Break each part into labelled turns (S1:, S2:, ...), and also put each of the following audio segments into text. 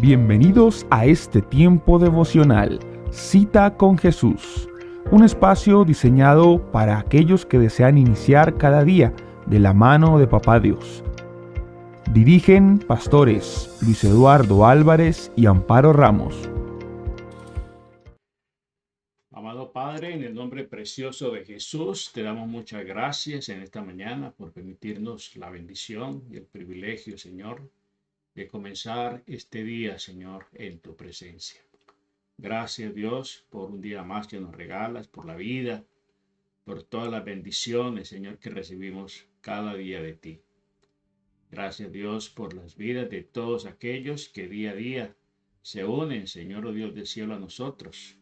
S1: Bienvenidos a este tiempo devocional, Cita con Jesús, un espacio diseñado para aquellos que desean iniciar cada día de la mano de Papá Dios. Dirigen pastores Luis Eduardo Álvarez y Amparo Ramos.
S2: Amado Padre, en el nombre precioso de Jesús, te damos muchas gracias en esta mañana por permitirnos la bendición y el privilegio, Señor, de comenzar este día, Señor, en tu presencia. Gracias, Dios, por un día más que nos regalas, por la vida, por todas las bendiciones, Señor, que recibimos cada día de ti. Gracias, Dios, por las vidas de todos aquellos que día a día se unen, Señor, oh Dios del cielo, a nosotros,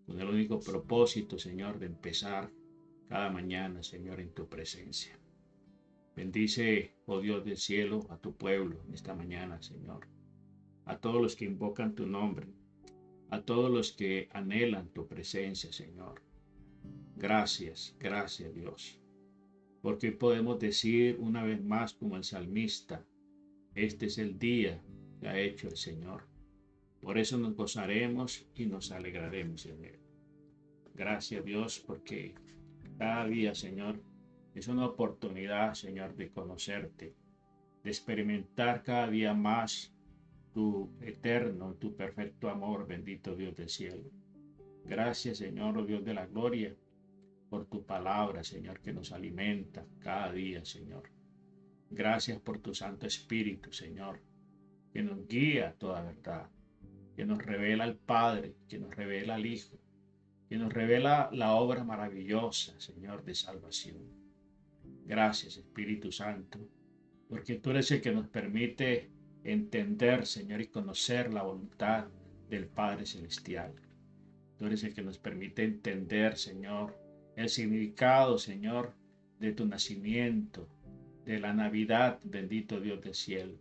S2: con el único propósito, Señor, de empezar cada mañana, Señor, en tu presencia. Bendice, oh Dios del cielo, a tu pueblo esta mañana, Señor. A todos los que invocan tu nombre, a todos los que anhelan tu presencia, Señor. Gracias, gracias, Dios. Porque hoy podemos decir una vez más como el salmista, este es el día que ha hecho el Señor. Por eso nos gozaremos y nos alegraremos en él. Gracias, Dios, porque cada día, Señor, es una oportunidad, Señor, de conocerte, de experimentar cada día más tu eterno, tu perfecto amor, bendito Dios del cielo. Gracias, Señor, oh Dios de la gloria, por tu palabra, Señor, que nos alimenta cada día, Señor. Gracias por tu Santo Espíritu, Señor, que nos guía a toda verdad, que nos revela al Padre, que nos revela al Hijo, que nos revela la obra maravillosa, Señor, de salvación. Gracias, Espíritu Santo, porque tú eres el que nos permite entender, Señor, y conocer la voluntad del Padre Celestial. Tú eres el que nos permite entender, Señor, el significado, Señor, de tu nacimiento, de la Navidad, bendito Dios del cielo.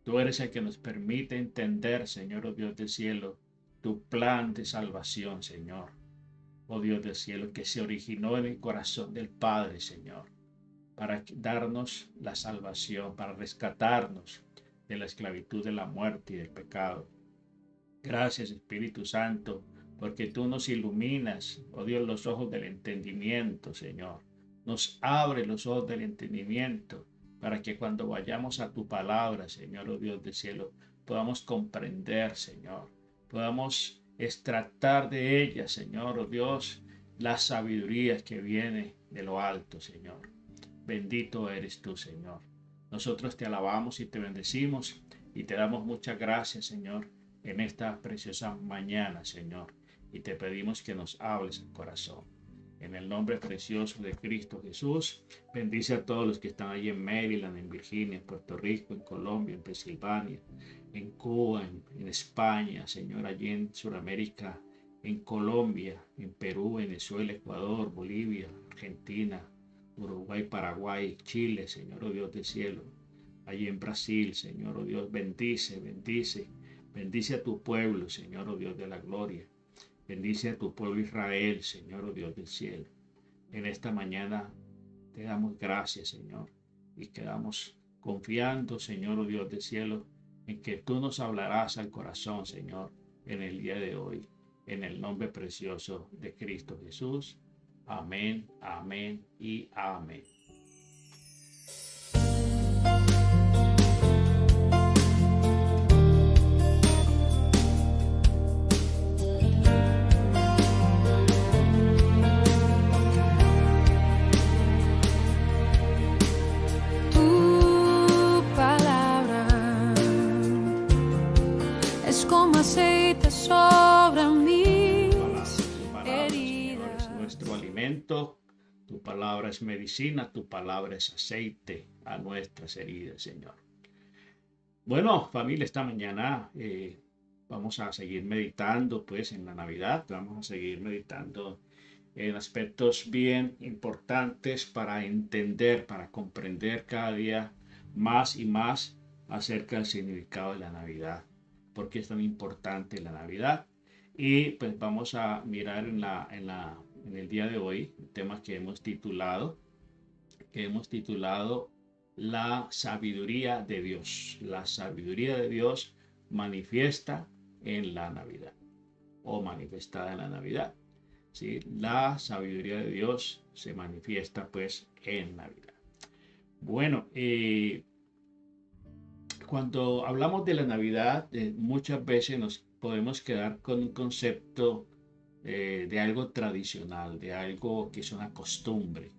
S2: Tú eres el que nos permite entender, Señor, oh Dios del cielo, tu plan de salvación, Señor. Oh Dios del cielo, que se originó en el corazón del Padre, Señor, para darnos la salvación, para rescatarnos de la esclavitud, de la muerte y del pecado. Gracias, Espíritu Santo, porque tú nos iluminas, oh Dios, los ojos del entendimiento, Señor. Nos abre los ojos del entendimiento para que cuando vayamos a tu palabra, Señor, oh Dios del cielo, podamos comprender, Señor, podamos extractar de ella, Señor, oh Dios, la sabiduría que viene de lo alto, Señor. Bendito eres tú, Señor. Nosotros te alabamos y te bendecimos y te damos muchas gracias, Señor, en esta preciosa mañana, Señor. Y te pedimos que nos hables al corazón. En el nombre precioso de Cristo Jesús, bendice a todos los que están allí en Maryland, en Virginia, en Puerto Rico, en Colombia, en Pensilvania, en Cuba, en España, Señor, allí en Sudamérica, en Colombia, en Perú, Venezuela, Ecuador, Bolivia, Argentina, Uruguay, Paraguay, Chile, Señor, oh Dios del cielo, allí en Brasil, Señor, oh Dios, bendice, bendice, bendice a tu pueblo, Señor, oh Dios de la gloria, bendice a tu pueblo Israel, Señor, oh Dios del cielo. En esta mañana te damos gracias, Señor, y quedamos confiando, Señor, oh Dios del cielo, en que tú nos hablarás al corazón, Señor, en el día de hoy, en el nombre precioso de Cristo Jesús. Amén, amén y amén.
S3: Tu palabra es como aceite sobre mis
S2: Señor, es
S3: heridas.
S2: nuestro alimento. Tu palabra es medicina, tu palabra es aceite a nuestras heridas, Señor. Bueno, familia, esta mañana vamos a seguir meditando, pues, en la Navidad. Vamos a seguir meditando en aspectos bien importantes para entender, para comprender cada día más y más acerca del significado de la Navidad. ¿Por qué es tan importante la Navidad? Y pues vamos a mirar en el día de hoy el tema que hemos titulado la sabiduría de Dios. La sabiduría de Dios manifiesta en la Navidad o manifestada en la Navidad. ¿Sí? La sabiduría de Dios se manifiesta pues en Navidad. Bueno, cuando hablamos de la Navidad, muchas veces nos podemos quedar con un concepto de algo tradicional, de algo que es una costumbre,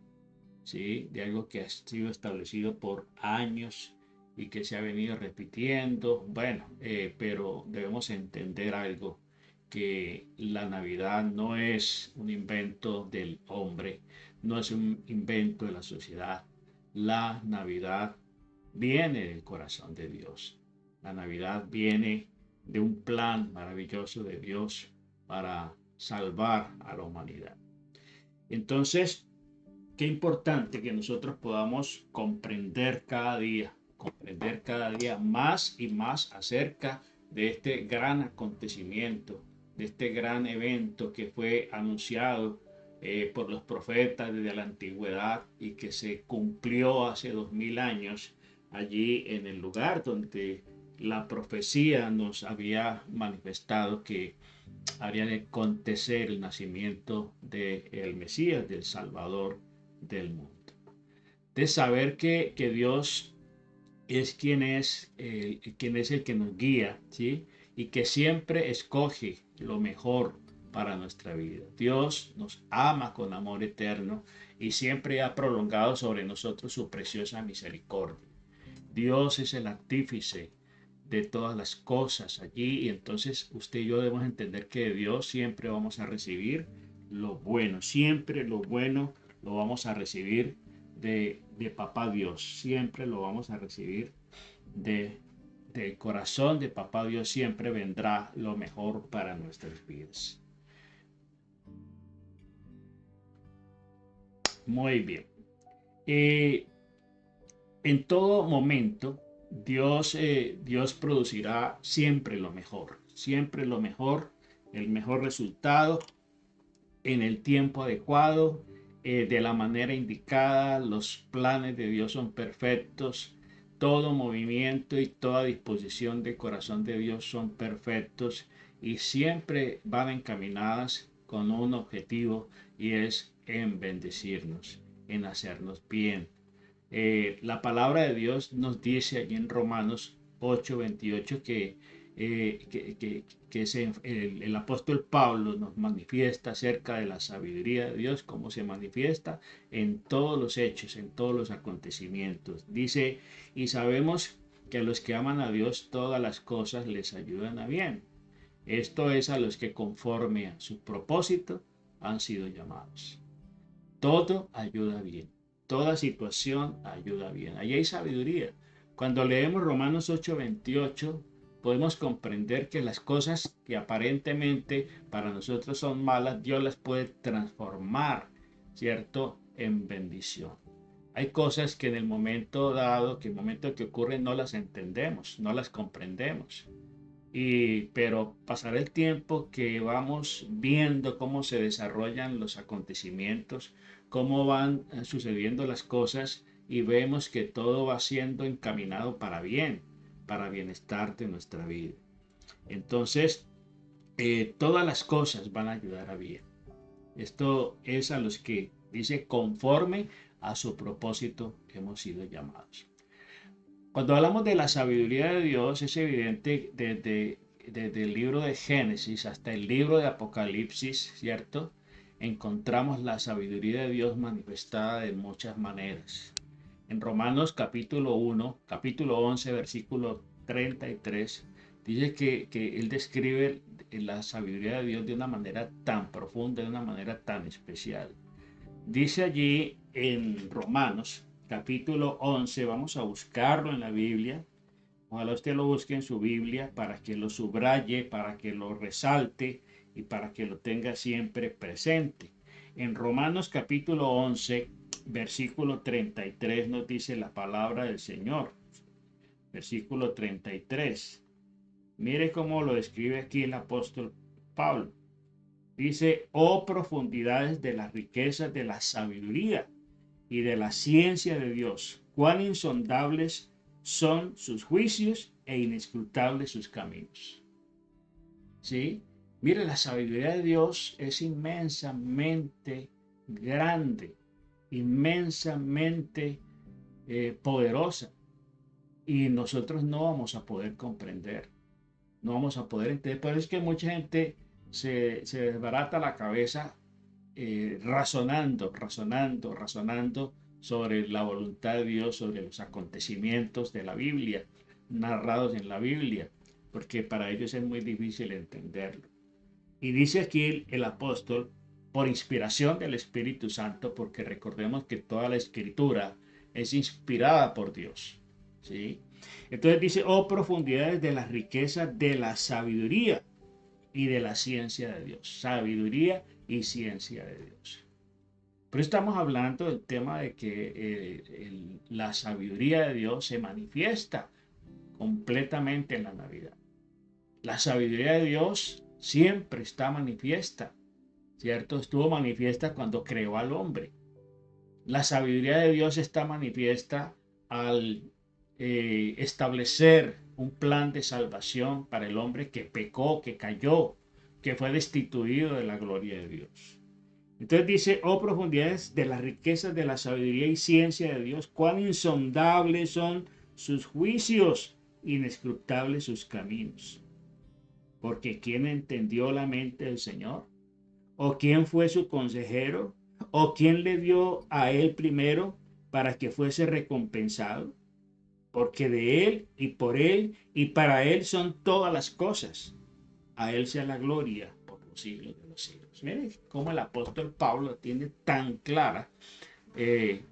S2: ¿sí? De algo que ha sido establecido por años y que se ha venido repitiendo. Bueno, pero debemos entender algo, que la Navidad no es un invento del hombre, no es un invento de la sociedad. La Navidad viene del corazón de Dios. La Navidad viene de un plan maravilloso de Dios para salvar a la humanidad. Entonces, qué importante que nosotros podamos comprender cada día más y más acerca de este gran acontecimiento, de este gran evento que fue anunciado por los profetas desde la antigüedad y que se cumplió hace 2000 años allí en el lugar donde la profecía nos había manifestado que habría de acontecer el nacimiento del Mesías, del Salvador del mundo. De saber que Dios es quien es el que nos guía, ¿sí? Y que siempre escoge lo mejor para nuestra vida. Dios nos ama con amor eterno y siempre ha prolongado sobre nosotros su preciosa misericordia. Dios es el artífice de todas las cosas allí, y entonces usted y yo debemos entender que de Dios siempre vamos a recibir lo bueno, siempre lo bueno lo vamos a recibir de Papá Dios, siempre lo vamos a recibir del corazón de Papá Dios, siempre vendrá lo mejor para nuestras vidas. Muy bien. En todo momento, Dios producirá siempre lo mejor, el mejor resultado en el tiempo adecuado, de la manera indicada. Los planes de Dios son perfectos, todo movimiento y toda disposición del corazón de Dios son perfectos y siempre van encaminadas con un objetivo, y es en bendecirnos, en hacernos bien. La palabra de Dios nos dice allí en Romanos 8:28 que el apóstol Pablo nos manifiesta acerca de la sabiduría de Dios, cómo se manifiesta en todos los hechos, en todos los acontecimientos. Dice, y sabemos que a los que aman a Dios todas las cosas les ayudan a bien. Esto es a los que conforme a su propósito han sido llamados. Todo ayuda bien. Toda situación ayuda bien. Allí hay sabiduría. Cuando leemos Romanos 8:28, podemos comprender que las cosas que aparentemente para nosotros son malas, Dios las puede transformar, ¿cierto?, en bendición. Hay cosas que en el momento dado, que en el momento que ocurren, no las entendemos, no las comprendemos. Pero pasará el tiempo que vamos viendo cómo se desarrollan los acontecimientos, cómo van sucediendo las cosas, y vemos que todo va siendo encaminado para bien, para bienestar de nuestra vida. Entonces, todas las cosas van a ayudar a bien. Esto es a los que dice conforme a su propósito hemos sido llamados. Cuando hablamos de la sabiduría de Dios, es evidente desde el libro de Génesis hasta el libro de Apocalipsis, ¿cierto? Encontramos la sabiduría de Dios manifestada de muchas maneras. En Romanos capítulo 11, versículo 33, dice que él describe la sabiduría de Dios de una manera tan profunda, de una manera tan especial. Dice allí en Romanos capítulo 11, vamos a buscarlo en la Biblia. Ojalá usted lo busque en su Biblia para que lo subraye, para que lo resalte y para que lo tenga siempre presente. En Romanos capítulo 11, versículo 33 nos dice la palabra del Señor. Versículo 33. Mire cómo lo describe aquí el apóstol Pablo. Dice, oh profundidades de las riquezas de la sabiduría y de la ciencia de Dios, cuán insondables son sus juicios e inescrutables sus caminos. ¿Sí? Mire, la sabiduría de Dios es inmensamente grande, inmensamente poderosa, y nosotros no vamos a poder comprender, no vamos a poder entender. Pero es que mucha gente se desbarata la cabeza razonando sobre la voluntad de Dios, sobre los acontecimientos de la Biblia, narrados en la Biblia, porque para ellos es muy difícil entenderlo. Y dice aquí el apóstol, por inspiración del Espíritu Santo, porque recordemos que toda la escritura es inspirada por Dios, ¿sí? Entonces dice, oh profundidades de las riquezas de la sabiduría y de la ciencia de Dios. Sabiduría y ciencia de Dios. Pero estamos hablando del tema de que la sabiduría de Dios se manifiesta completamente en la Navidad. La sabiduría de Dios siempre está manifiesta, ¿cierto? Estuvo manifiesta cuando creó al hombre. La sabiduría de Dios está manifiesta al establecer un plan de salvación para el hombre que pecó, que cayó, que fue destituido de la gloria de Dios. Entonces dice, oh profundidades de las riquezas de la sabiduría y ciencia de Dios, cuán insondables son sus juicios, inescrutables sus caminos. Porque ¿quién entendió la mente del Señor? ¿O quién fue su consejero? ¿O quién le dio a él primero para que fuese recompensado? Porque de él y por él y para él son todas las cosas. A él sea la gloria por los siglos de los siglos. Miren cómo el apóstol Pablo tiene tan clara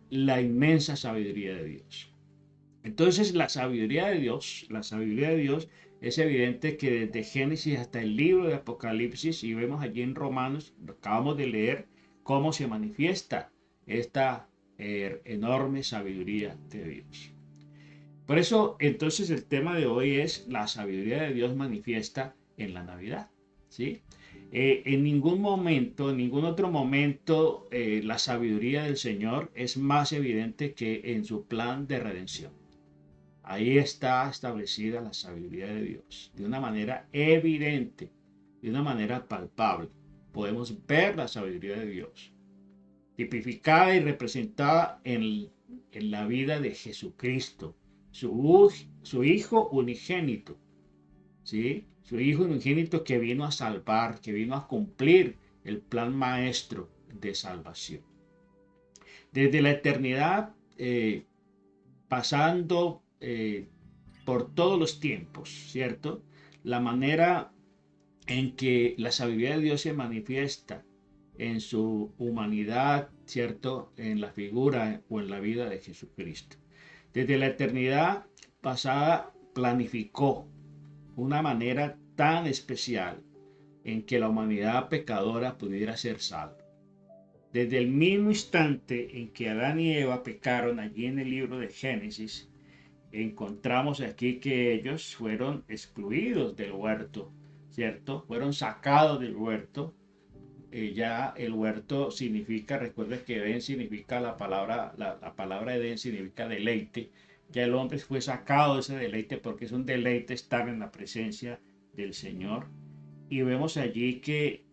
S2: la inmensa sabiduría de Dios. Entonces la sabiduría de Dios es evidente que desde Génesis hasta el libro de Apocalipsis, y vemos allí en Romanos, acabamos de leer cómo se manifiesta esta enorme sabiduría de Dios. Por eso, entonces, el tema de hoy es la sabiduría de Dios manifiesta en la Navidad, ¿sí? En ningún momento, en ningún otro momento, la sabiduría del Señor es más evidente que en su plan de redención. Ahí está establecida la sabiduría de Dios, de una manera evidente, de una manera palpable. Podemos ver la sabiduría de Dios, tipificada y representada en la vida de Jesucristo, su Hijo unigénito, ¿sí? Su Hijo unigénito que vino a salvar, que vino a cumplir el plan maestro de salvación. Desde la eternidad, pasando por todos los tiempos, ¿cierto? La manera en que la sabiduría de Dios se manifiesta en su humanidad, ¿cierto? En la figura o en la vida de Jesucristo. Desde la eternidad pasada planificó una manera tan especial en que la humanidad pecadora pudiera ser salva. Desde el mismo instante en que Adán y Eva pecaron, allí en el libro de Génesis, encontramos aquí que ellos fueron excluidos del huerto, ¿cierto? Fueron sacados del huerto. Ya el huerto significa, recuerden que Edén significa la palabra Edén significa deleite. Ya el hombre fue sacado de ese deleite porque es un deleite estar en la presencia del Señor. Y vemos allí que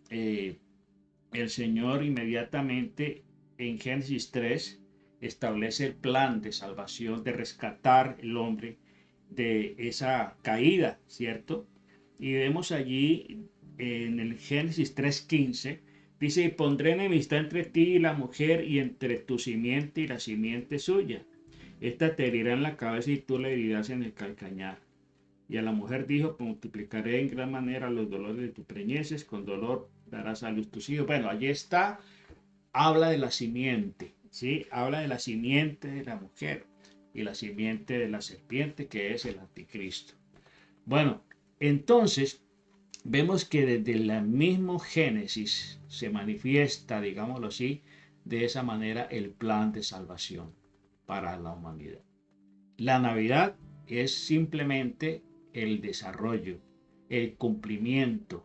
S2: el Señor inmediatamente en Génesis 3 establece el plan de salvación, de rescatar el hombre de esa caída, ¿cierto? Y vemos allí en el Génesis 3:15, dice, y pondré enemistad entre ti y la mujer y entre tu simiente y la simiente suya. Esta te herirá en la cabeza y tú le herirás en el calcañar. Y a la mujer dijo, multiplicaré en gran manera los dolores de tus preñeces, con dolor darás a luz tus hijos. Bueno, allí está, habla de la simiente, ¿sí? Habla de la simiente de la mujer y la simiente de la serpiente, que es el anticristo. Bueno, entonces vemos que desde el mismo Génesis se manifiesta, digámoslo así, de esa manera el plan de salvación para la humanidad. La Navidad es simplemente el desarrollo, el cumplimiento,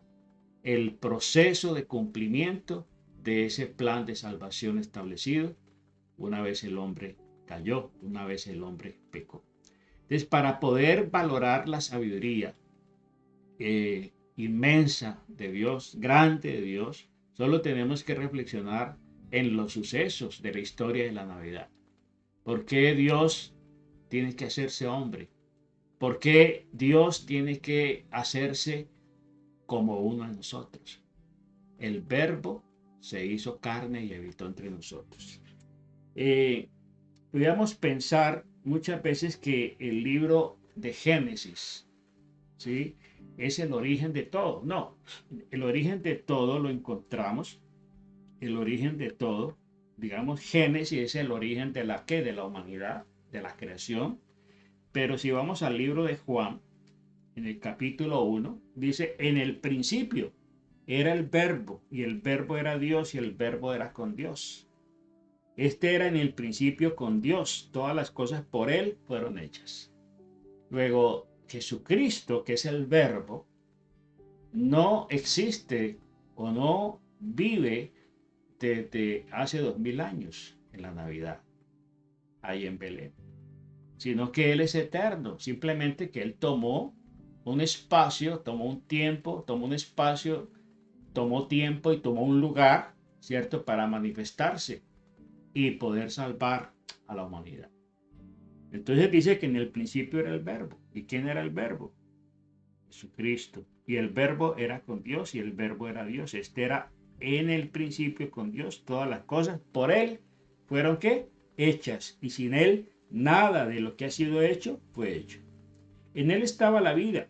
S2: el proceso de cumplimiento de ese plan de salvación establecido una vez el hombre cayó, una vez el hombre pecó. Entonces, para poder valorar la sabiduría inmensa de Dios, grande de Dios, solo tenemos que reflexionar en los sucesos de la historia de la Navidad. ¿Por qué Dios tiene que hacerse hombre? ¿Por qué Dios tiene que hacerse como uno de nosotros? El Verbo se hizo carne y habitó entre nosotros. Podríamos pensar muchas veces que el libro de Génesis, ¿sí?, es el origen de todo. No, el origen de todo lo encontramos, el origen de todo, digamos, Génesis es el origen de la ¿qué? De la humanidad, de la creación. Pero si vamos al libro de Juan, en el capítulo 1, dice, en el principio era el Verbo, y el Verbo era Dios, y el Verbo era con Dios. Este era en el principio con Dios. Todas las cosas por Él fueron hechas. Luego, Jesucristo, que es el Verbo, no existe o no vive desde hace 2000 años en la Navidad, ahí en Belén, sino que Él es eterno, simplemente que Él tomó un espacio, tomó un tiempo, tomó un espacio, tomó tiempo y tomó un lugar, ¿cierto?, para manifestarse y poder salvar a la humanidad. Entonces dice que en el principio era el Verbo. ¿Y quién era el Verbo? Jesucristo. Y el Verbo era con Dios y el Verbo era Dios. Este era en el principio con Dios. Todas las cosas por Él fueron ¿qué? Hechas. Y sin Él nada de lo que ha sido hecho fue hecho. En Él estaba la vida.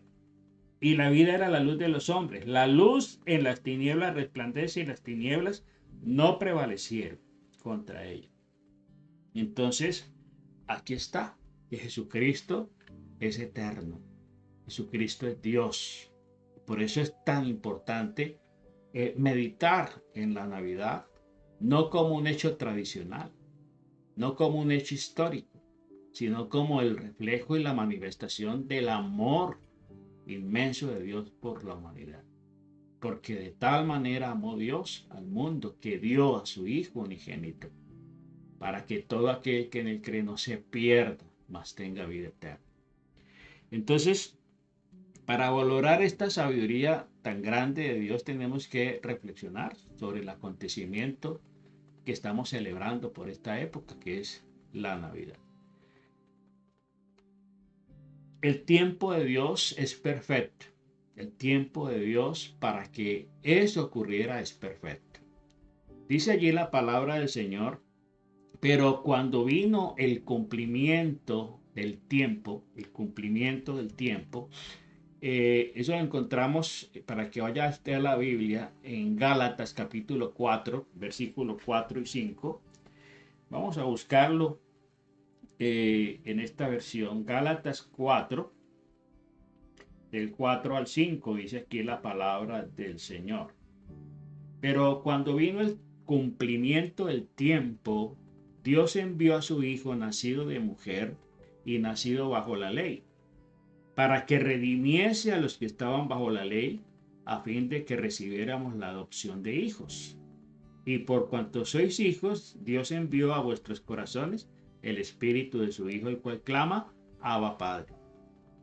S2: Y la vida era la luz de los hombres. La luz en las tinieblas resplandece y las tinieblas no prevalecieron contra ella. Entonces, aquí está, que Jesucristo es eterno. Jesucristo es Dios. Por eso es tan importante meditar en la Navidad, no como un hecho tradicional, no como un hecho histórico, sino como el reflejo y la manifestación del amor inmenso de Dios por la humanidad. Porque de tal manera amó Dios al mundo que dio a su Hijo unigénito, para que todo aquel que en él cree no se pierda, mas tenga vida eterna. Entonces, para valorar esta sabiduría tan grande de Dios, tenemos que reflexionar sobre el acontecimiento que estamos celebrando por esta época, que es la Navidad. El tiempo de Dios es perfecto. El tiempo de Dios para que eso ocurriera es perfecto. Dice allí la palabra del Señor, pero cuando vino el cumplimiento del tiempo, eso lo encontramos para que vaya a la Biblia en Gálatas capítulo 4, versículos 4 y 5. Vamos a buscarlo en esta versión. Gálatas 4, del 4 al 5, dice aquí la palabra del Señor. Pero cuando vino el cumplimiento del tiempo, Dios envió a su Hijo nacido de mujer y nacido bajo la ley, para que redimiese a los que estaban bajo la ley, a fin de que recibiéramos la adopción de hijos. Y por cuanto sois hijos, Dios envió a vuestros corazones el espíritu de su Hijo, el cual clama, Abba Padre.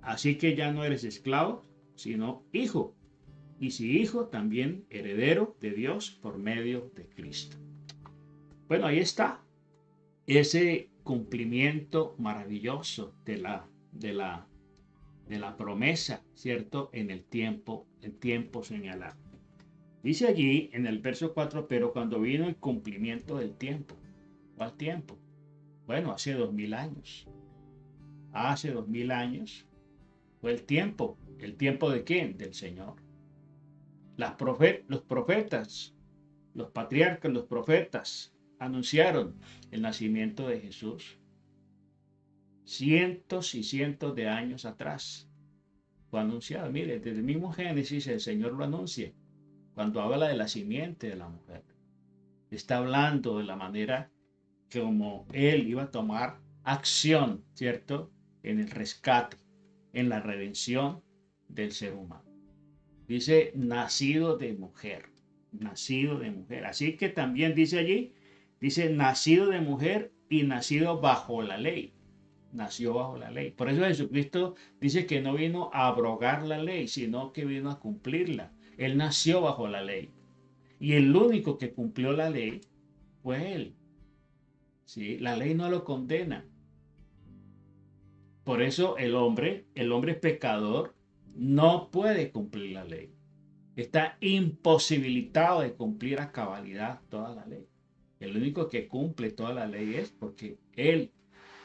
S2: Así que ya no eres esclavo, sino hijo. Y si hijo, también heredero de Dios por medio de Cristo. Bueno, ahí está ese cumplimiento maravilloso de la promesa, ¿cierto? En el tiempo señalado. Dice allí en el verso 4, pero cuando vino el cumplimiento del tiempo. ¿Cuál tiempo? Bueno, hace 2000 años. Hace 2000 años fue el tiempo. ¿El tiempo de quién? Del Señor. Los profetas, los patriarcas, los profetas anunciaron el nacimiento de Jesús cientos y cientos de años atrás. Fue anunciado. Mire, desde el mismo Génesis el Señor lo anuncia. Cuando habla de la simiente de la mujer, está hablando de la manera como Él iba a tomar acción, ¿cierto?, en el rescate, en la redención del ser humano. Dice, nacido de mujer, nacido de mujer. Así que también dice allí, dice, nacido de mujer y nacido bajo la ley. nació bajo la ley. Por eso Jesucristo dice que no vino a abrogar la ley, sino que vino a cumplirla. Él nació bajo la ley. Y el único que cumplió la ley fue Él. ¿Sí? La ley no lo condena. Por eso el hombre pecador, no puede cumplir la ley. Está imposibilitado de cumplir a cabalidad toda la ley. El único que cumple toda la ley es porque Él,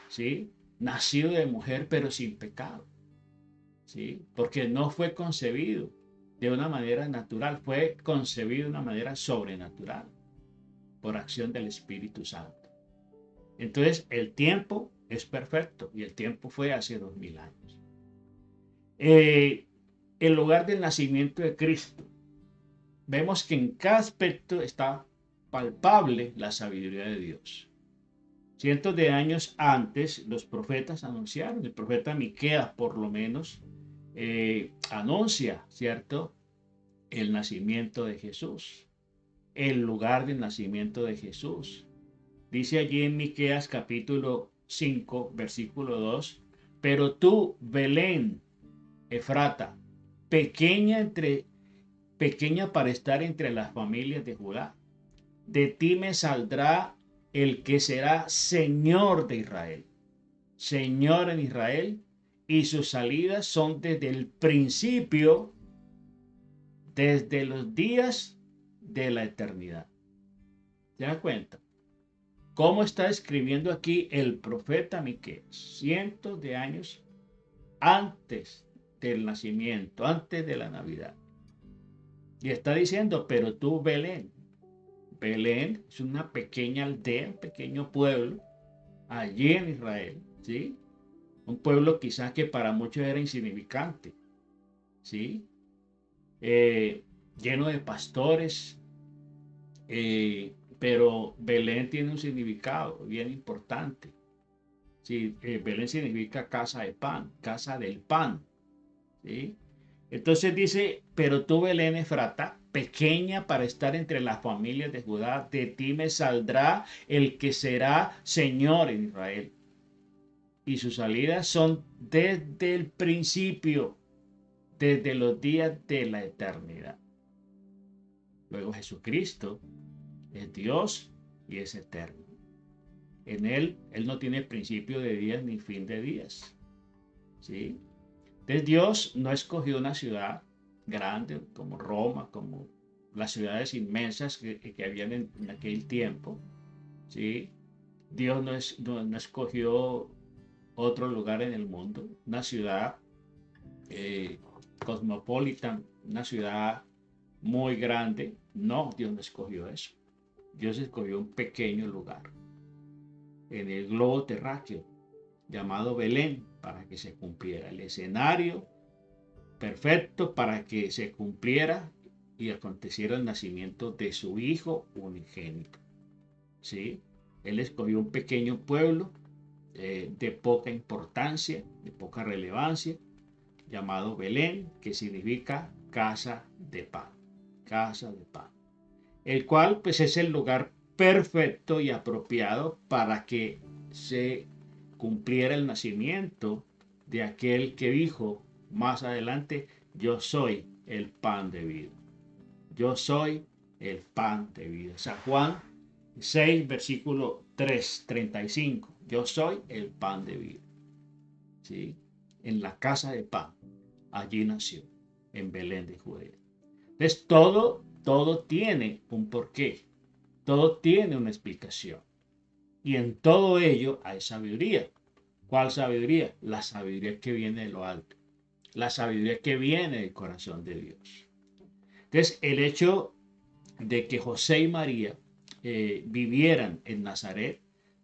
S2: ¿sí?, nacido de mujer pero sin pecado, ¿sí?, porque no fue concebido de una manera natural, fue concebido de una manera sobrenatural por acción del Espíritu Santo. Entonces el tiempo es perfecto y el tiempo fue hace 2000 años. El lugar del nacimiento de Cristo. Vemos que en cada aspecto está palpable la sabiduría de Dios. Cientos de años antes, los profetas anunciaron, el profeta Miqueas por lo menos, anuncia, ¿cierto?, el nacimiento de Jesús, el lugar del nacimiento de Jesús. Dice allí en Miqueas capítulo 5, versículo 2, pero tú, Belén, Efrata, pequeña para estar entre las familias de Judá, de ti me saldrá el que será Señor de Israel. Señor en Israel, y sus salidas son desde el principio, desde los días de la eternidad. ¿Se da cuenta? ¿Cómo está escribiendo aquí el profeta Miqueas? Cientos de años antes del nacimiento, antes de la Navidad. Y está diciendo, pero tú, Belén. Belén es una pequeña aldea, un pequeño pueblo, allí en Israel, ¿sí? Un pueblo quizás que para muchos era insignificante, ¿sí? Lleno de pastores, pero Belén tiene un significado bien importante. ¿Sí? Belén significa casa de pan, casa del pan, ¿sí? Entonces dice, pero tú, Belén Efrata, pequeña para estar entre las familias de Judá, de ti me saldrá el que será Señor en Israel. Y sus salidas son desde el principio, desde los días de la eternidad. Luego Jesucristo es Dios y es eterno. En Él no tiene principio de días ni fin de días, ¿sí? Entonces Dios no escogió una ciudad grande como Roma, como las ciudades inmensas que habían en aquel tiempo, ¿sí? Dios no escogió otro lugar en el mundo, una ciudad cosmopolita, una ciudad muy grande. No, Dios no escogió eso. Dios escogió un pequeño lugar en el globo terráqueo llamado Belén, para que se cumpliera el escenario perfecto para que se cumpliera y aconteciera el nacimiento de su hijo unigénito, ¿sí? Él escogió un pequeño pueblo de poca importancia, de poca relevancia, llamado Belén, que significa casa de pan, el cual pues es el lugar perfecto y apropiado para que se cumpliera el nacimiento de aquel que dijo más adelante, yo soy el pan de vida. Yo soy el pan de vida. San Juan 6, versículo 35. Yo soy el pan de vida. ¿Sí? En la casa de pan, allí nació, en Belén de Judea. Entonces todo tiene un porqué. Todo tiene una explicación. Y en todo ello hay sabiduría. ¿Cuál sabiduría? La sabiduría que viene de lo alto. La sabiduría que viene del corazón de Dios. Entonces, el hecho de que José y María vivieran en Nazaret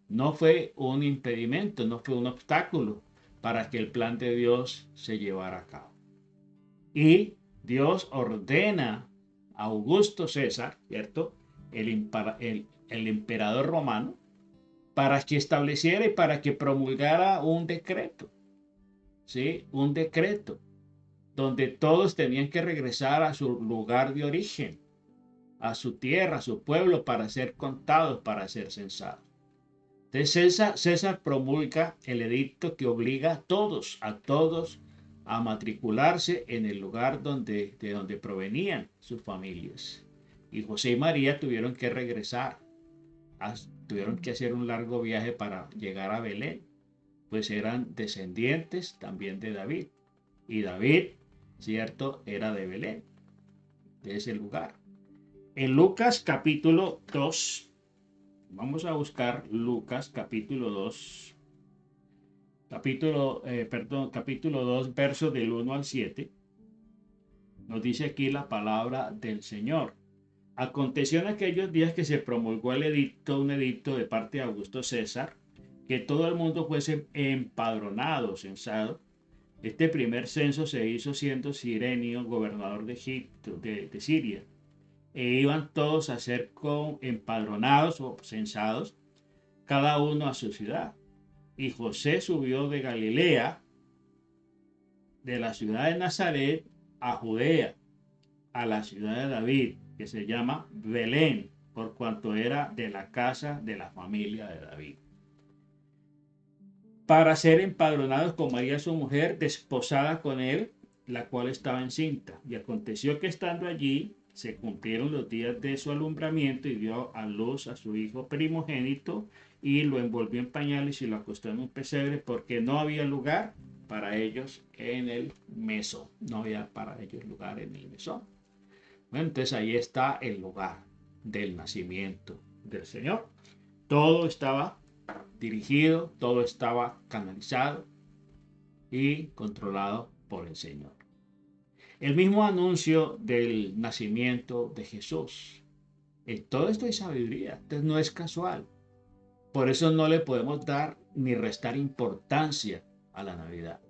S2: no fue un impedimento, no fue un obstáculo para que el plan de Dios se llevara a cabo. Y Dios ordena a Augusto César, ¿cierto?, el emperador romano, para que estableciera y para que promulgara un decreto, ¿sí? Un decreto donde todos tenían que regresar a su lugar de origen, a su tierra, a su pueblo, para ser contados, para ser censados. Entonces César promulga el edicto que obliga a todos, a matricularse en el lugar de donde provenían sus familias. Y José y María tuvieron que regresar, tuvieron que hacer un largo viaje para llegar a Belén, pues eran descendientes también de David. Y David, cierto, era de Belén, de ese lugar. En Lucas capítulo 2, vamos a buscar Lucas capítulo 2, capítulo 2, versos del 1 al 7. Nos dice aquí la palabra del Señor. Aconteció en aquellos días que se promulgó un edicto de parte de Augusto César, que todo el mundo fuese empadronado, censado. Este primer censo se hizo siendo Cirenio gobernador de Egipto, de Siria, e iban todos a ser empadronados o censados, cada uno a su ciudad. Y José subió de Galilea, de la ciudad de Nazaret, a Judea, a la ciudad de David, que se llama Belén, por cuanto era de la casa de la familia de David, para ser empadronados con María su mujer, desposada con él, la cual estaba encinta. Y aconteció que estando allí, se cumplieron los días de su alumbramiento y dio a luz a su hijo primogénito y lo envolvió en pañales y lo acostó en un pesebre porque no había lugar para ellos en el mesón. No había para ellos lugar en el mesón. Bueno, entonces ahí está el lugar del nacimiento del Señor. Todo estaba dirigido, todo estaba canalizado y controlado por el Señor. El mismo anuncio del nacimiento de Jesús. En todo esto hay sabiduría, entonces no es casual. Por eso no le podemos dar ni restar importancia a la Navidad.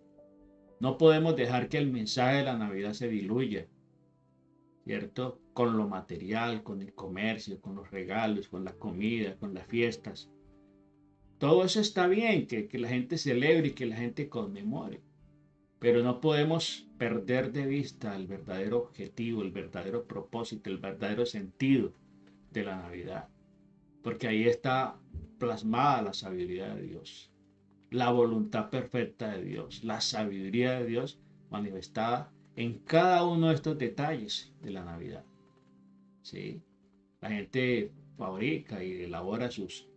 S2: No podemos dejar que el mensaje de la Navidad se diluya, ¿cierto? Con lo material, con el comercio, con los regalos, con la comida, con las fiestas. Todo eso está bien, que la gente celebre y que la gente conmemore, pero no podemos perder de vista el verdadero objetivo, el verdadero propósito, el verdadero sentido de la Navidad, porque ahí está plasmada la sabiduría de Dios, la voluntad perfecta de Dios, la sabiduría de Dios manifestada en cada uno de estos detalles de la Navidad. ¿Sí? La gente fabrica y elabora sus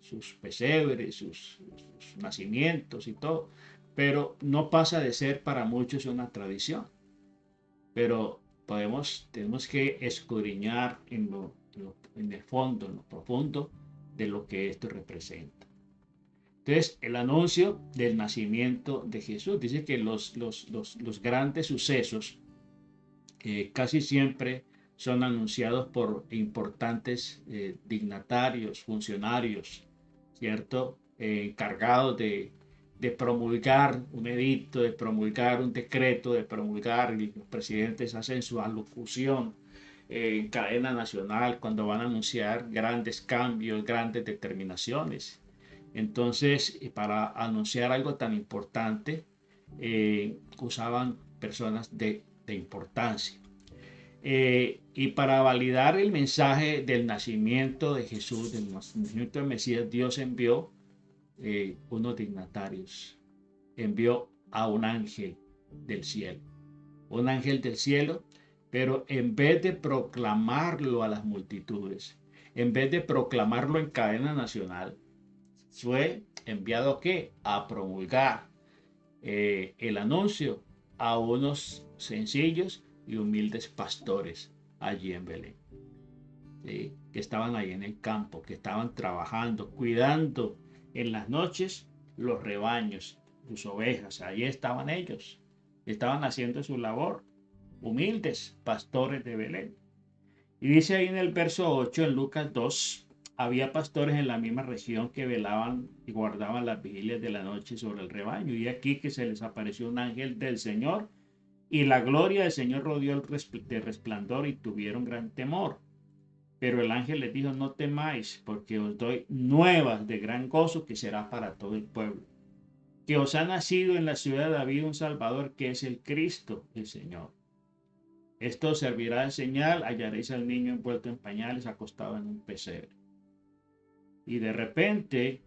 S2: pesebres, sus nacimientos y todo, pero no pasa de ser para muchos una tradición. Pero tenemos que escudriñar en el fondo, en lo profundo de lo que esto representa. Entonces, el anuncio del nacimiento de Jesús dice que los grandes sucesos casi siempre son anunciados por importantes dignatarios, funcionarios, ¿cierto? Encargados de promulgar un edicto, de promulgar un decreto, de promulgar, y los presidentes hacen su alocución en cadena nacional cuando van a anunciar grandes cambios, grandes determinaciones. Entonces, para anunciar algo tan importante, usaban personas de importancia. Y para validar el mensaje del nacimiento de Jesús, del nacimiento del Mesías, Dios envió unos dignatarios, envió a un ángel del cielo, pero en vez de proclamarlo a las multitudes, en vez de proclamarlo en cadena nacional, fue enviado ¿a qué? A promulgar el anuncio a unos sencillos y humildes pastores allí en Belén, ¿sí? Que estaban ahí en el campo, que estaban trabajando, cuidando en las noches los rebaños, sus ovejas. Allí estaban ellos, estaban haciendo su labor, humildes pastores de Belén. Y dice ahí en el verso 8, en Lucas 2, había pastores en la misma región que velaban y guardaban las vigilias de la noche sobre el rebaño. Y aquí que se les apareció un ángel del Señor, y la gloria del Señor rodeó de resplandor y tuvieron gran temor. Pero el ángel les dijo: no temáis, porque os doy nuevas de gran gozo que será para todo el pueblo, que os ha nacido en la ciudad de David un Salvador, que es el Cristo, el Señor. Esto os servirá de señal: hallaréis al niño envuelto en pañales, acostado en un pesebre. Y de repente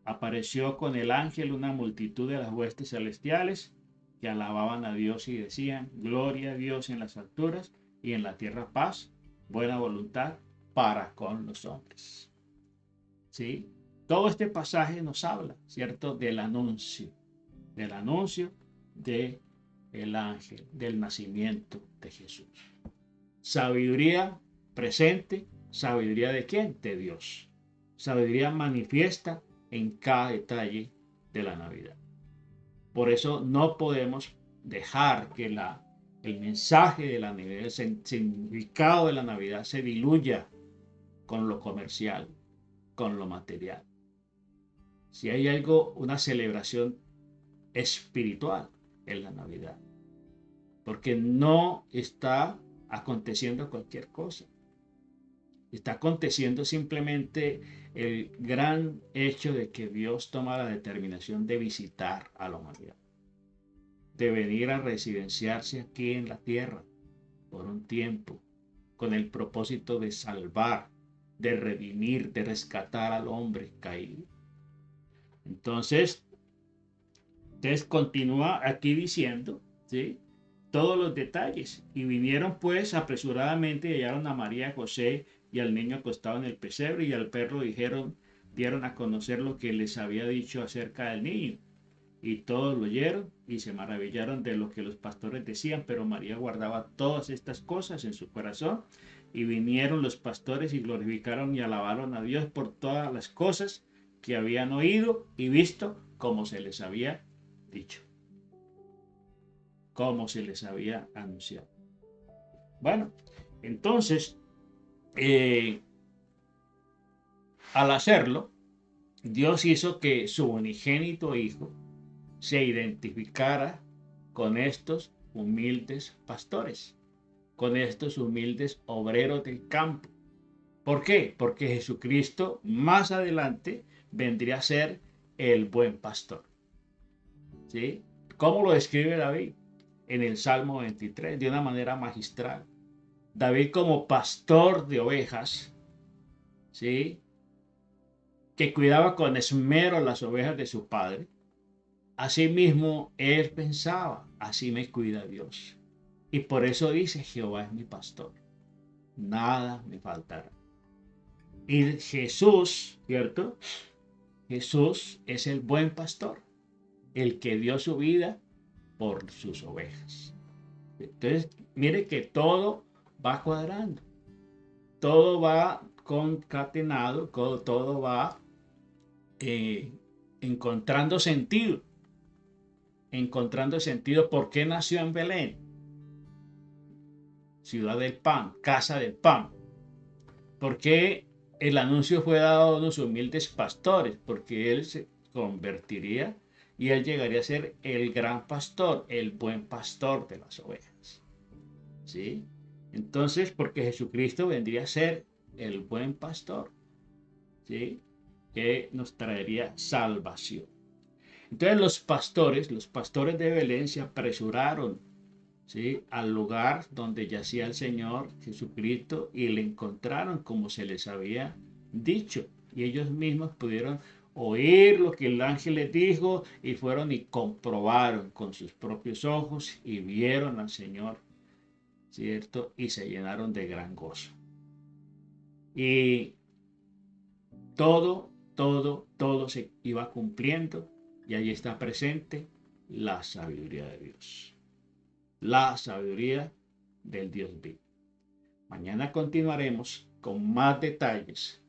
S2: apareció con el ángel una multitud de las huestes celestiales que alababan a Dios y decían: gloria a Dios en las alturas y en la tierra paz, buena voluntad para con los hombres. ¿Sí? Todo este pasaje nos habla, ¿cierto?, del anuncio de el ángel, del nacimiento de Jesús. Sabiduría presente, ¿sabiduría de quién? De Dios. Sabiduría manifiesta en cada detalle de la Navidad. Por eso no podemos dejar que el mensaje de la Navidad, el significado de la Navidad se diluya con lo comercial, con lo material. Si hay algo, una celebración espiritual en la Navidad, porque no está aconteciendo cualquier cosa. Está aconteciendo simplemente el gran hecho de que Dios toma la determinación de visitar a la humanidad, de venir a residenciarse aquí en la tierra por un tiempo, con el propósito de salvar, de redimir, de rescatar al hombre caído. Entonces continúa aquí diciendo, ¿sí?, todos los detalles. Y vinieron pues apresuradamente y hallaron a María, a José y al niño acostado en el pesebre, y al perro dieron a conocer lo que les había dicho acerca del niño. Y todos lo oyeron y se maravillaron de lo que los pastores decían, pero María guardaba todas estas cosas en su corazón. Y vinieron los pastores y glorificaron y alabaron a Dios por todas las cosas que habían oído y visto, como se les había dicho, como se les había anunciado. Bueno, entonces, al hacerlo, Dios hizo que su unigénito Hijo se identificara con estos humildes pastores, con estos humildes obreros del campo. ¿Por qué? Porque Jesucristo más adelante vendría a ser el buen pastor. ¿Sí? ¿Cómo lo describe David? En el Salmo 23, de una manera magistral. David, como pastor de ovejas, ¿sí?, que cuidaba con esmero las ovejas de su padre, asimismo él pensaba: así me cuida Dios. Y por eso dice: Jehová es mi pastor, nada me faltará. Y Jesús, ¿cierto? Jesús es el buen pastor, el que dio su vida por sus ovejas. Entonces, mire que todo va cuadrando, todo va concatenado, todo va encontrando sentido. ¿Por qué nació en Belén? Ciudad del pan, casa del pan. ¿Por qué el anuncio fue dado a unos humildes pastores? Porque él se convertiría y él llegaría a ser el gran pastor, el buen pastor de las ovejas. ¿Sí? Entonces, porque Jesucristo vendría a ser el buen pastor, ¿sí?, que nos traería salvación. Entonces los pastores de Belén se apresuraron, ¿sí?, al lugar donde yacía el Señor Jesucristo y le encontraron como se les había dicho. Y ellos mismos pudieron oír lo que el ángel les dijo y fueron y comprobaron con sus propios ojos y vieron al Señor, ¿cierto? Y se llenaron de gran gozo. Y todo se iba cumpliendo, y allí está presente la sabiduría de Dios, la sabiduría del Dios vivo. Mañana continuaremos con más detalles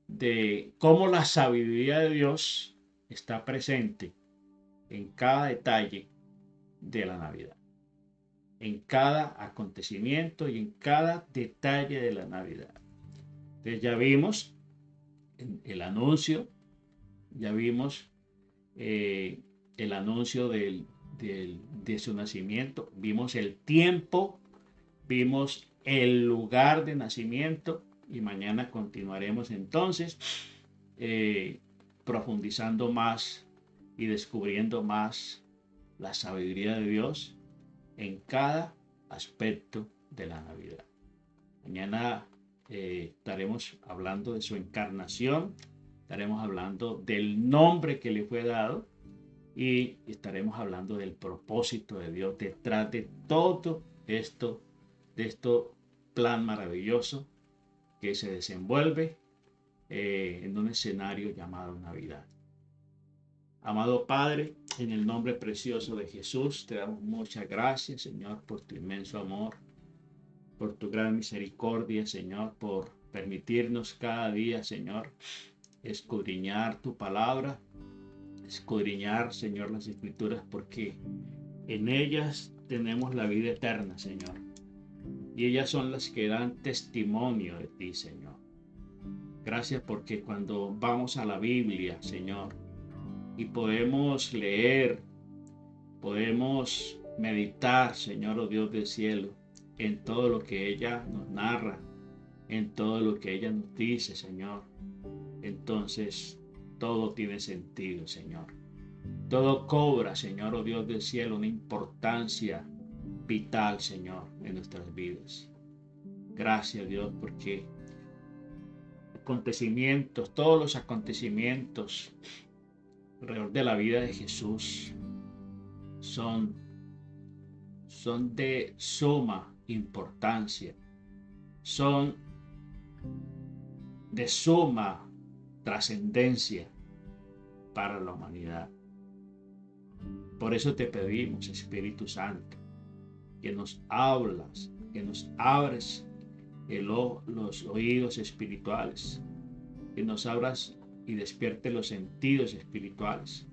S2: de cómo la sabiduría de Dios está presente en cada detalle de la Navidad, en cada acontecimiento y en cada detalle de la Navidad. Entonces ya vimos el anuncio, ya vimos el anuncio de su nacimiento, vimos el tiempo, vimos el lugar de nacimiento, y mañana continuaremos entonces profundizando más y descubriendo más la sabiduría de Dios en cada aspecto de la Navidad. Mañana estaremos hablando de su encarnación, Estaremos hablando del nombre que le fue dado y estaremos hablando del propósito de Dios detrás de todo esto, de este plan maravilloso que se desenvuelve en un escenario llamado Navidad. Amado Padre, en el nombre precioso de Jesús, te damos muchas gracias, Señor, por tu inmenso amor, por tu gran misericordia, Señor, por permitirnos cada día, Señor, escudriñar tu palabra, escudriñar, Señor, las Escrituras, porque en ellas tenemos la vida eterna, Señor. Y ellas son las que dan testimonio de ti, Señor. Gracias porque cuando vamos a la Biblia, Señor, y podemos leer, podemos meditar, Señor, oh Dios del cielo, en todo lo que ella nos narra, en todo lo que ella nos dice, Señor. Entonces, todo tiene sentido, Señor. Todo cobra, Señor, oh Dios del cielo, una importancia vital, Señor, en nuestras vidas. Gracias, Dios, porque acontecimientos, todos los acontecimientos alrededor de la vida de Jesús son de suma importancia, son de suma trascendencia para la humanidad. Por eso te pedimos, Espíritu Santo, que nos hablas, que nos abres los oídos espirituales, que nos abras y despierte los sentidos espirituales,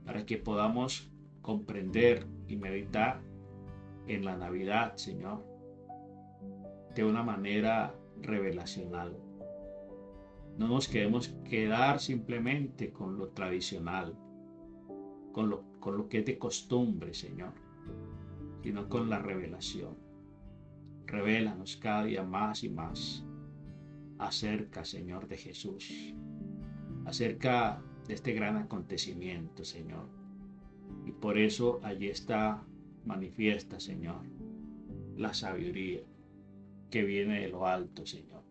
S2: para que podamos comprender y meditar en la Navidad, Señor, de una manera revelacional. No nos queremos quedar simplemente con lo tradicional, con lo que es de costumbre, Señor, sino con la revelación. Revélanos cada día más y más acerca, Señor, de Jesús, acerca de este gran acontecimiento, Señor. Y por eso allí está manifiesta, Señor, la sabiduría que viene de lo alto, Señor.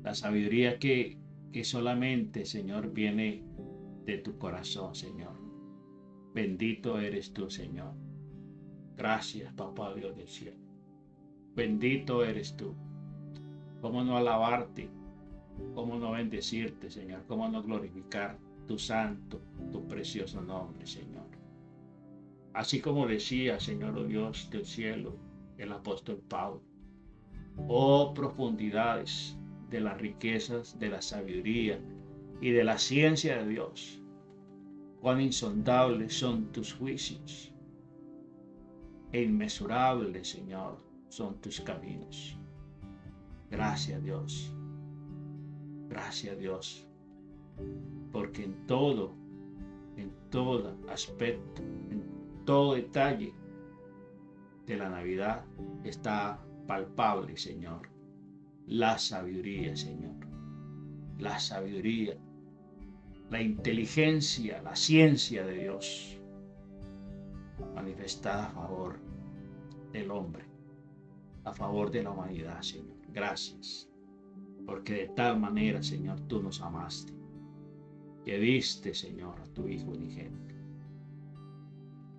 S2: La sabiduría que solamente, Señor, viene de tu corazón, Señor. Bendito eres tú, Señor. Gracias, Papá Dios del cielo. Bendito eres tú. ¿Cómo no alabarte? ¿Cómo no bendecirte, Señor? ¿Cómo no glorificar tu santo, tu precioso nombre, Señor? Así como decía, Señor, oh Dios del cielo, el apóstol Pablo, oh profundidades de las riquezas, de la sabiduría y de la ciencia de Dios, cuán insondables son tus juicios e inmesurables, Señor, son tus caminos. Gracias, Dios. Gracias, Dios, porque en todo aspecto, en todo detalle de la Navidad está palpable, Señor, la sabiduría, Señor, la sabiduría, la inteligencia, la ciencia de Dios manifestada a favor del hombre, a favor de la humanidad, Señor. Gracias, porque de tal manera, Señor, tú nos amaste, que diste, Señor, a tu Hijo unigénito,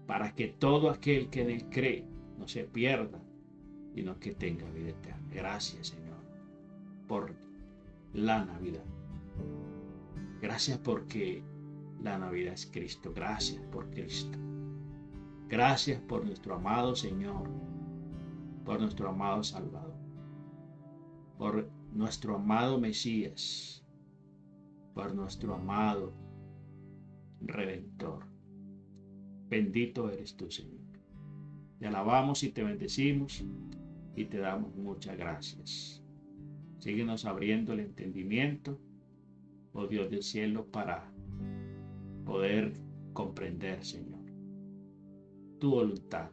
S2: para que todo aquel que en él cree no se pierda, sino que tenga vida eterna. Gracias, Señor, por la Navidad. Gracias porque la Navidad es Cristo. Gracias por Cristo. Gracias por nuestro amado Señor, por nuestro amado Salvador, por nuestro amado Mesías, por nuestro amado Redentor. Bendito eres tú, Señor. Te alabamos y te bendecimos y te damos muchas gracias. Síguenos abriendo el entendimiento, oh Dios del cielo, para poder comprender, Señor, tu voluntad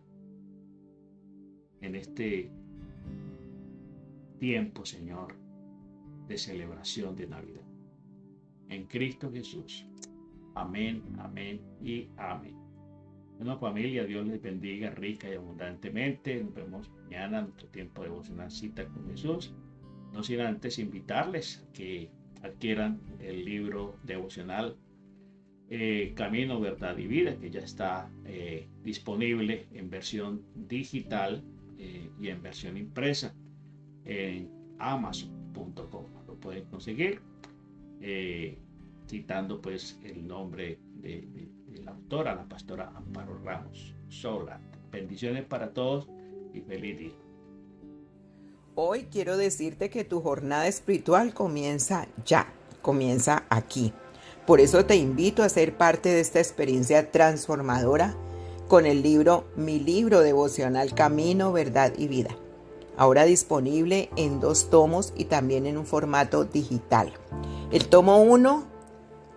S2: en este tiempo, Señor, de celebración de Navidad. En Cristo Jesús. Amén, amén y amén. Bueno, familia, Dios les bendiga rica y abundantemente. Nos vemos mañana en nuestro tiempo de devocional Cita con Jesús. No sin antes invitarles a que adquieran el libro devocional Camino, Verdad y Vida, que ya está disponible en versión digital y en versión impresa en amazon.com. Lo pueden conseguir citando pues el nombre de la autora, la pastora Amparo Ramos Sola. Bendiciones para todos y feliz día.
S4: Hoy quiero decirte que tu jornada espiritual comienza ya, comienza aquí. Por eso te invito a ser parte de esta experiencia transformadora con el libro Mi libro devocional Camino, Verdad y Vida. Ahora disponible en 2 tomos y también en un formato digital. El tomo 1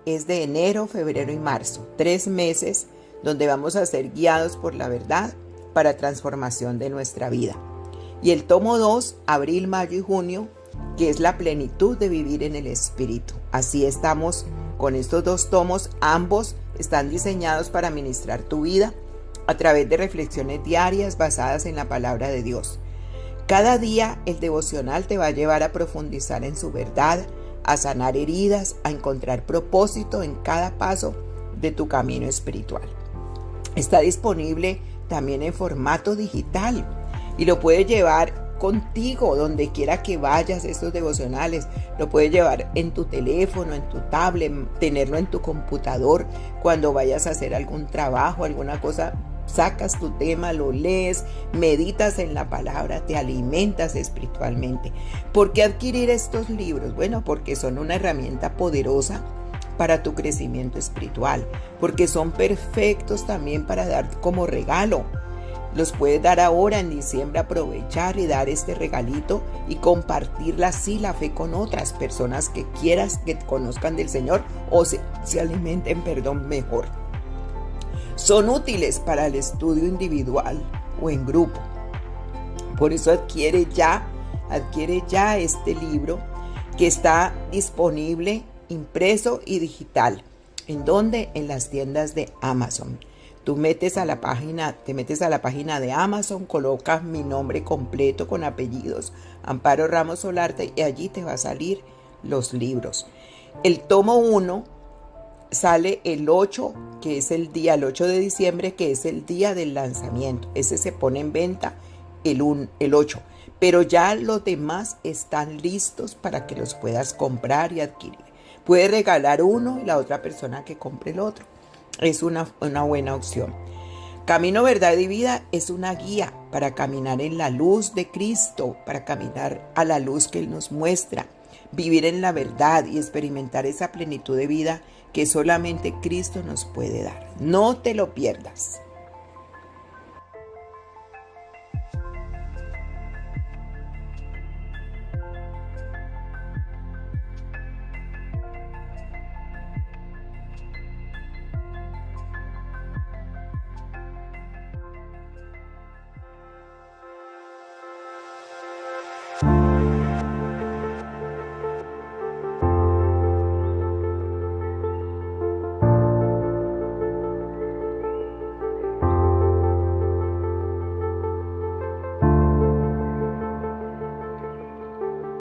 S4: es de enero, febrero y marzo, 3 meses donde vamos a ser guiados por la verdad para transformación de nuestra vida. Y el tomo 2, abril, mayo y junio, que es la plenitud de vivir en el Espíritu. Así estamos con estos 2 tomos, ambos están diseñados para ministrar tu vida a través de reflexiones diarias basadas en la palabra de Dios. Cada día el devocional te va a llevar a profundizar en su verdad, a sanar heridas, a encontrar propósito en cada paso de tu camino espiritual. Está disponible también en formato digital y lo puedes llevar contigo donde quiera que vayas. Estos devocionales lo puedes llevar en tu teléfono, en tu tablet, tenerlo en tu computador cuando vayas a hacer algún trabajo, alguna cosa. Sacas tu tema, lo lees, meditas en la palabra, te alimentas espiritualmente. ¿Por qué adquirir estos libros? Bueno, porque son una herramienta poderosa para tu crecimiento espiritual, porque son perfectos también para dar como regalo. Los puedes dar ahora en diciembre, aprovechar y dar este regalito y compartirla así la fe con otras personas que quieras que conozcan del Señor o se alimenten, mejor. Son útiles para el estudio individual o en grupo. Por eso adquiere ya este libro que está disponible impreso y digital. ¿En dónde? En las tiendas de Amazon. Tú te metes a la página de Amazon, colocas mi nombre completo con apellidos, Amparo Ramos Solarte, y allí te va a salir los libros. El tomo 1 sale el 8, que es el 8 de diciembre, que es el día del lanzamiento. Ese se pone en venta el 8. Pero ya los demás están listos para que los puedas comprar y adquirir. Puedes regalar uno y la otra persona que compre el otro. Es una buena opción. Camino, Verdad y Vida es una guía para caminar en la luz de Cristo, para caminar a la luz que Él nos muestra, vivir en la verdad y experimentar esa plenitud de vida que solamente Cristo nos puede dar. No te lo pierdas.